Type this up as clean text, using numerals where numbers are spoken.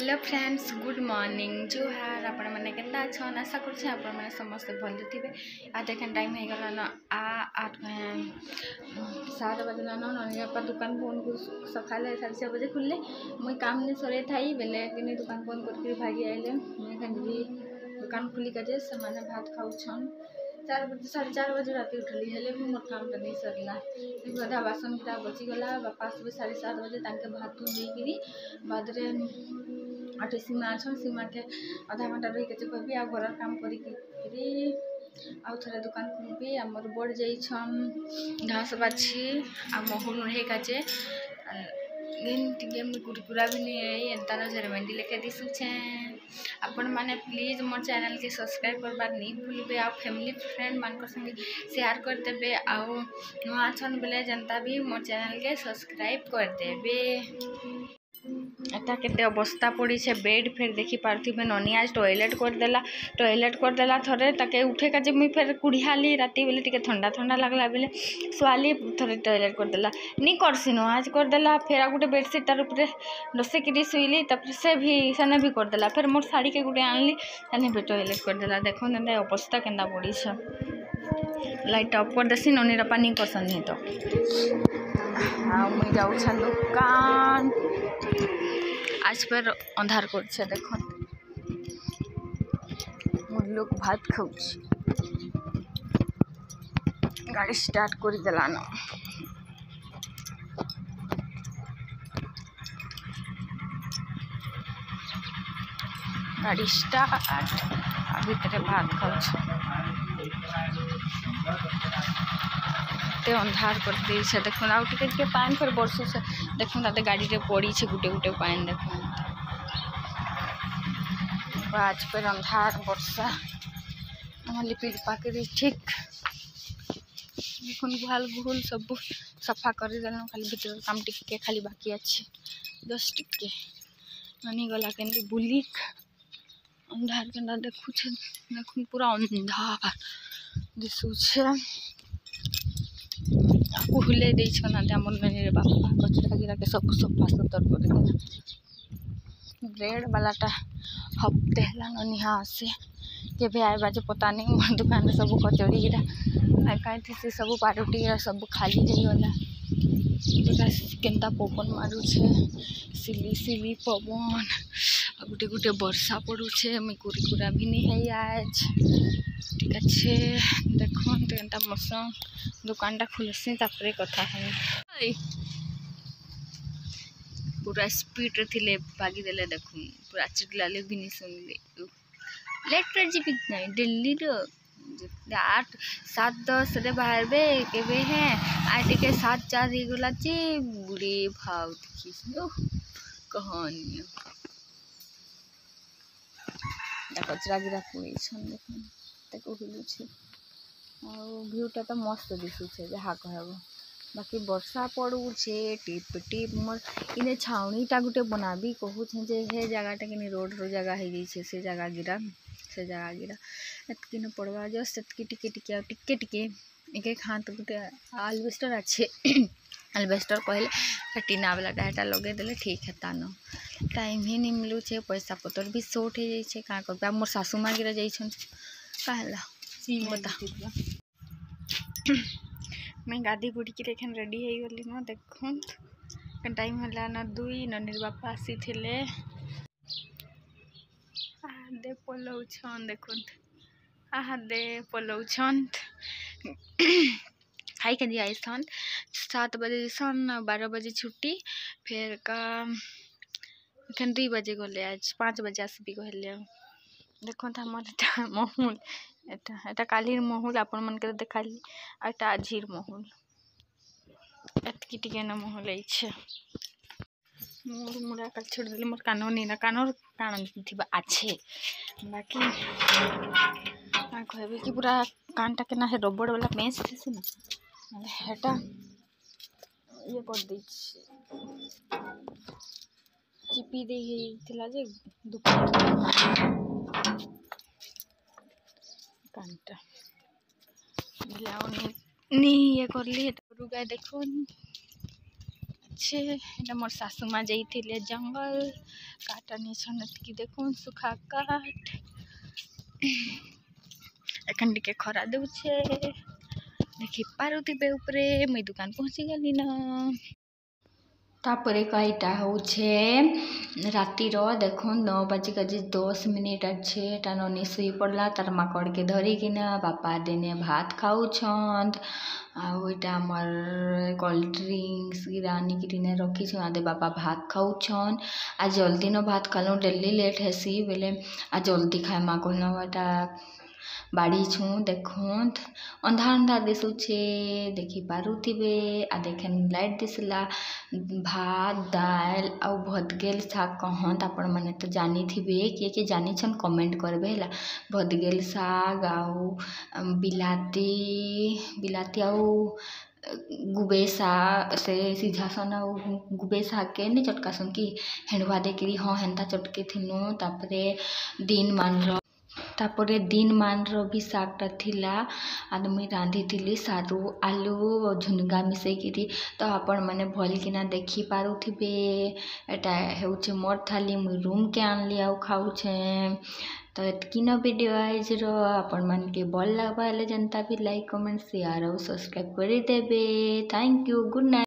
Hello friends good morning जुहार आपण मैंने केन्ता अच्छन आशा कर आपण मैंने समस्त भल थे। आ देखें टाइम हो गला न 7 बजला न ननी बापा दुकान बंद कर सका 6:30 बजे खुलले मुई काम नहीं सरे थी बेले कि दुकान बंद करके भागी आइले मुझे दुकान खुली कर से मैंने भात खाऊन 4 बजे 4:30 बजे रात उठली हेले भी मोर काम तो नहीं सरला गधा बासन गुटा बचीगला बापा सब 7:30 बजे भात देकरी बाद आटे सीमा अच्छन सीमा के आधा घंटा रही के कहबी आ घर काम करी आउ थे दुकान खुलबी आमर बड़ जाइछन घास बाछी आ महू नहे काचे कुरकुरा भी नहीं आई एंता झरमेंडी लेके दिशुचे आपण मैंने प्लीज मोर चैनल के सब्सक्राइब करबार नहीं भूलबे आ फैमिली फ्रेंड मान संगे शेयर कर देबे आउ नुआ छन बेले जनता भी मोर चैनल के सब्सक्राइब कर देबे। एटा केते अवस्था पड़ी छे बेड फिर देखी पार्थिबे ननी आज टॉयलेट कर देला थरे ताके उठे का जे मुई फिर कुड़ियाली राती बेले टिके ठंडा ठंडा लागला बेले सुआली थरे टॉयलेट कर देला नी करसिनो आज कर देला फिर आ गुटे बेडशीट तार ऊपर डसे किरी सुईली तापर से भी सने भी कर देला फिर मोर साड़ी के गुटे आनली सने भी टॉयलेट कर देला देखो नंदे अवस्था केंदा पड़ी छे लाइट ऑफ कर देसी ननी रा पानी करसन नहीं तो आ मुई जाऊ छ दुकान आज फिर अंधार कर देखो लोग भात खाऊ गाड़ी स्टार्ट कर देला न गाड़ी स्टार्ट भीतर भात खाऊ अंधार कर दे देखो आउ टिके पानी फिर बरसु से देखो ताते गाड़ी रे पड़ी छे गुटे गुटे पानी देखो आज फिर अंधार वर्षा लिपि पाकरी ठीक देखो गुहाल गुहल सब सफा कर देल खाली भीतर काम टिके खाली बाकी अच्छे जस्ट टिके ननी गला के बुलिक अंधार के देखु देखो पूरा अंधार दिशुछे हुले ननी बापा कचरा गिरा के सब सफा सुतर कर ब्रेड वालाटा हफ्ते है ननी हाँ से के आए बाजे पता नहीं दुकान सब कचौड़ी गिरा कहीं थी सब पारुटी गिरा सब खाली जाइगला केन्ता पवन मारुछे सिली सिली पवन गुटे गुटे वर्षा पड़ुछे मुई कुरकुरा भी नहीं है आज ठीक अच्छे देखो केन्ता मौसम दुकान टा खुलसी तापरे कथा है पूरा स्पीड रे थिले भागी देले देखो पूरा चिल्लाले भी नहीं सुनले लेट कर जी नहीं दिल्ली रो 8-7-10 रे बाहरबे केबे है आटे के 7-4 रेगुला ची बुढ़े भाव देखिस कहानी कचरा गिरा पड़ी छन देखो ताको हिलु छे आ व्यूटा तो मस्त दिसु छे जहा कहबो बाकी वर्षा पड़ुछे टिप टिप मोर इने छावनीटा गुटे बनाबी कहू छे जे हे जगहटा कि रोड रो जगह है जाइछे से जगह गिरा एतकी न पड़वा जस्ट एतकी टिके टिके एक एक हाथ गुटे अल्बेस्टर अच्छे अल्बेस्टर कहले टीना वाला डाटा लगे देले ठीक है तानो टाइम ही नहीं मिलू छे पैसा पतर भी शॉर्ट हो जाइछे का करबा मोर सासू माँ गिरा जाइछन कहला बता मैं गादी गुड़ी के लेकिन रेडी हो गली न देखो टाइम है ना 2 ननीर बापा आसी थे दे पलौछन देखो दे पलौछन खाई के दिया सन 7 बजे सन 12 बजे छुट्टी फिर का 2 बजे गले आज 5 बजे आसबी कहले देखो हमारे महूल एटा कालीर महूल आपण मन के देखाली आटा आझीर महूल एतकी टिके न महूल आइछे मोर मुड़ा कल छोड़ देली मोर कानो नीना कानोर कान थिबा अच्छे बाकी आ कहबे कि पूरा कानटा के ना है रबड़ वाला पेंच थेसे ना हेटा ये कर दै चिपी दे थिला जे दुकान कानटा बिलाउनी नी ये करली रुगा देखो अच्छे एटा मोर सासू माँ जाइथिले जंगल काट आनी देखुन सुखा काठ एखन टिके खरा दउछे देखि पारुथिबे उपरे मुई दुकान पहुँची गली न तापरे कईटा होछे रातिर देखुन 9:10 अच्छे ननी शुई पड़ला तार माकड़ के धरिकिना बापा देने भात खाऊछन आईटा आमर कोल्ड ड्रिंक्स आनिकिने रखी आदे बापा भात खाऊछन आज जल्दी न भात खालु डेली लेट हेसी बेले आज जल्दी खाए माँ कहना बाड़ी छू देखुन अंधार अंधार दिशुचे देखी पारुथिबे आ देखेन लाइट दिसला भात दाल आउ भदगेल साग कहत आपण माने तो जानी थिबे किए जानी छन कमेंट करबे हला भदगेल साग आउ बिलाती आउ गुबेसा से सीझासन आउ गुबेसा के नहीं चटकासन कि हेंडवा देकरी हाँ हेन्ता चटके थिनु तापरे दिन मान भी सागटा थिला आदमी रांधी थिली सारू आलू झुनगा मिसेकिरी तो आपण माने भल किना देखी पारुथिबे एटा हेउचे मोर थाली मुई रूम के आनली आउ खाऊछे तो एतकिन वीडियो आइज आपण मन के भल लागबा जनता भी लाइक कमेंट शेयर और सब्सक्राइब कर देबे। Thank you good night.